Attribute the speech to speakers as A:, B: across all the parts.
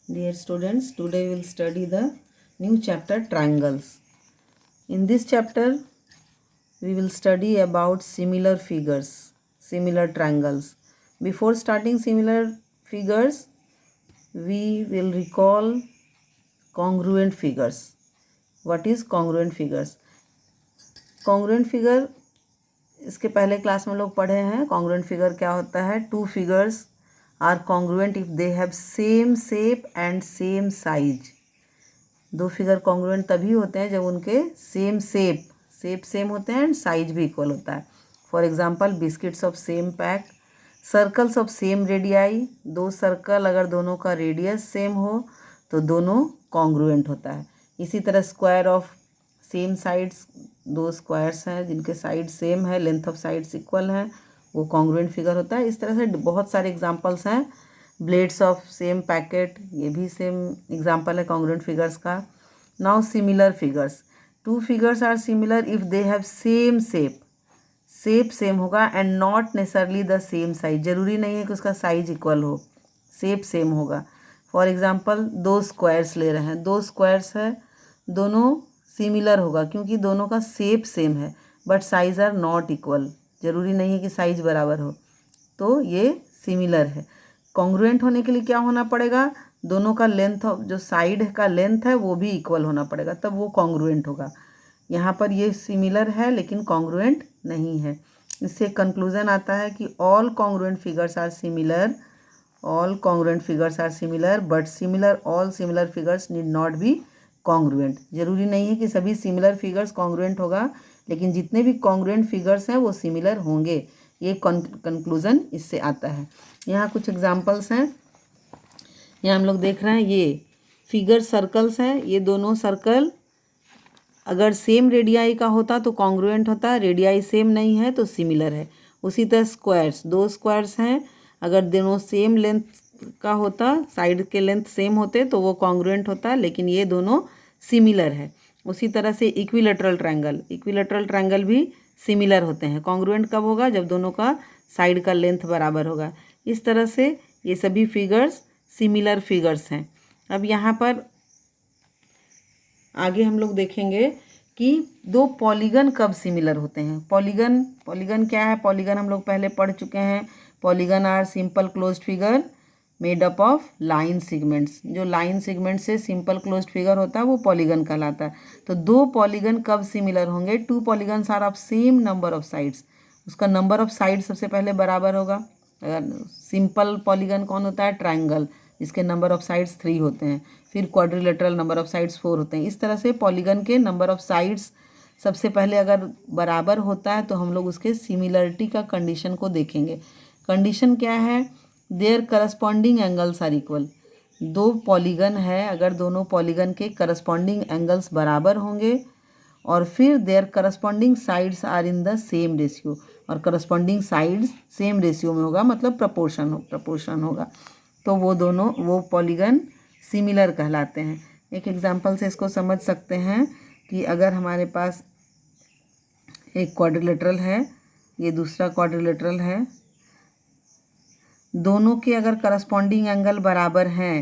A: Dear students, today we will study the new chapter triangles. In this chapter, we will study about similar figures, similar triangles. Before starting similar figures, we will recall congruent figures. What is congruent figures? Congruent figure इसके पहले class में लोग पढ़े हैं. Congruent figure क्या होता है? Two figures are congruent if they have same shape and same size. दो फिगर कॉन्ग्रुएंट तभी होते हैं जब उनके सेम शेप सेम होते हैं एंड साइज भी इक्वल होता है. For example biscuits of same pack, circles of same radii. दो सर्कल अगर दोनों का रेडियस सेम हो तो दोनों कॉन्ग्रुएंट होता है. इसी तरह स्क्वायर ऑफ सेम साइड्स, दो स्क्वायर्स हैं जिनके साइड सेम है, लेंथ ऑफ साइड्स इक्वल हैं, वो कॉन्ग्रुएंट फिगर होता है. इस तरह से बहुत सारे एग्जांपल्स हैं. ब्लेड्स ऑफ सेम पैकेट, ये भी सेम एग्जांपल है कॉन्ग्रुएंट फिगर्स का. Now similar figures. Two figures are similar if they have same shape same होगा and not necessarily the same size. ज़रूरी नहीं है कि उसका साइज इक्वल हो, शेप सेम होगा. फॉर एग्जांपल दो स्क्वायर्स ले रहे हैं, दो स्क्वायर्स है, दोनों सिमिलर होगा क्योंकि दोनों का शेप सेम है but size are not equal. ज़रूरी नहीं है कि साइज बराबर हो, तो ये सिमिलर है. कॉन्ग्रुएंट होने के लिए क्या होना पड़ेगा? दोनों का लेंथ, जो साइड का लेंथ है वो भी इक्वल होना पड़ेगा, तब वो कॉन्ग्रुएंट होगा. यहाँ पर ये सिमिलर है लेकिन कॉन्ग्रुएंट नहीं है. इससे कंक्लूजन आता है कि all congruent figures are similar, all congruent figures are similar but similar all similar figures need not be congruent. ज़रूरी नहीं है कि सभी सिमिलर फिगर्स कॉन्ग्रुएंट होगा, लेकिन जितने भी कॉन्ग्रुएंट फिगर्स हैं वो सिमिलर होंगे. ये कंक्लूज़न इससे आता है. यहाँ कुछ एग्जांपल्स हैं. यहाँ हम लोग देख रहे हैं ये फिगर सर्कल्स हैं. ये दोनों सर्कल अगर सेम रेडियाई का होता तो कॉन्ग्रुएंट होता, रेडियाई सेम नहीं है तो सिमिलर है. उसी तरह स्क्वायर्स, दो स्क्वायर्स हैं, अगर दोनों सेम लेंथ का होता, साइड के लेंथ सेम होते तो वो कॉन्ग्रुएंट होता, लेकिन ये दोनों सिमिलर है. उसी तरह से इक्विलेटरल ट्रायंगल भी सिमिलर होते हैं. कॉन्ग्रुएंट कब होगा? जब दोनों का साइड का लेंथ बराबर होगा. इस तरह से ये सभी फिगर्स सिमिलर फिगर्स हैं. अब यहाँ पर आगे हम लोग देखेंगे कि दो पॉलीगन कब सिमिलर होते हैं. पॉलीगन क्या है? पॉलीगन हम लोग पहले पढ़ चुके हैं. Polygon are simple closed figure made up of line segments. जो लाइन सेगमेंट से सिंपल क्लोज्ड फिगर होता है वो पॉलीगन कहलाता है. तो दो पॉलीगन कब सिमिलर होंगे? Two polygons are of same number of sides. उसका नंबर ऑफ साइड सबसे पहले बराबर होगा. अगर सिंपल पॉलीगन कौन होता है? ट्रायंगल, जिसके नंबर ऑफ साइड्स 3 होते हैं. फिर क्वाड्रिलेटरल, नंबर ऑफ साइड्स 4 होते हैं. इस तरह से पॉलीगन के नंबर ऑफ साइड्स सबसे पहले अगर बराबर होता है तो हम लोग उसके सिमिलरिटी का कंडीशन को देखेंगे. कंडीशन क्या है? Their corresponding angles are equal. दो पॉलीगन है, अगर दोनों पॉलीगन के करस्पॉन्डिंग एंगल्स बराबर होंगे और फिर their corresponding sides are in the same ratio. और करस्पॉन्डिंग साइड्स सेम रेशियो में होगा, मतलब प्रपोर्शन होगा, तो वो पॉलीगन सिमिलर कहलाते हैं. एक एग्जांपल से इसको समझ सकते हैं कि अगर हमारे पास एक क्वाड्रिलेटरल है, ये दूसरा क्वाड्रिलेटरल है, दोनों के अगर करस्पॉन्डिंग एंगल बराबर हैं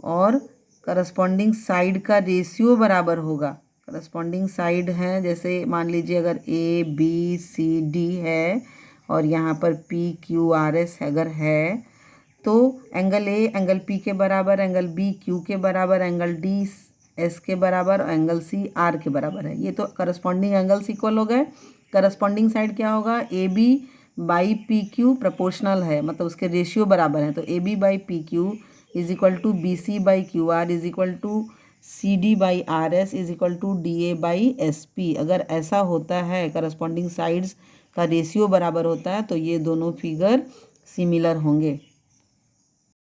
A: और करस्पॉन्डिंग साइड का रेशियो बराबर होगा. करस्पॉन्डिंग साइड है, जैसे मान लीजिए अगर ABCD है और यहाँ पर PQRS अगर है, तो एंगल A एंगल P के बराबर, एंगल B Q के बराबर, एंगल D S के बराबर और एंगल C R के बराबर है. ये तो करस्पॉन्डिंग एंगल्स इक्वल हो गए. करस्पॉन्डिंग साइड क्या होगा? AB बाई PQ प्रोपोर्शनल है, मतलब उसके रेशियो बराबर है. तो AB by PQ is equal to BC by QR is equal to CD by RS is equal to DA by SP. अगर ऐसा होता है, करस्पॉन्डिंग साइड्स का रेशियो बराबर होता है, तो ये दोनों फिगर सिमिलर होंगे.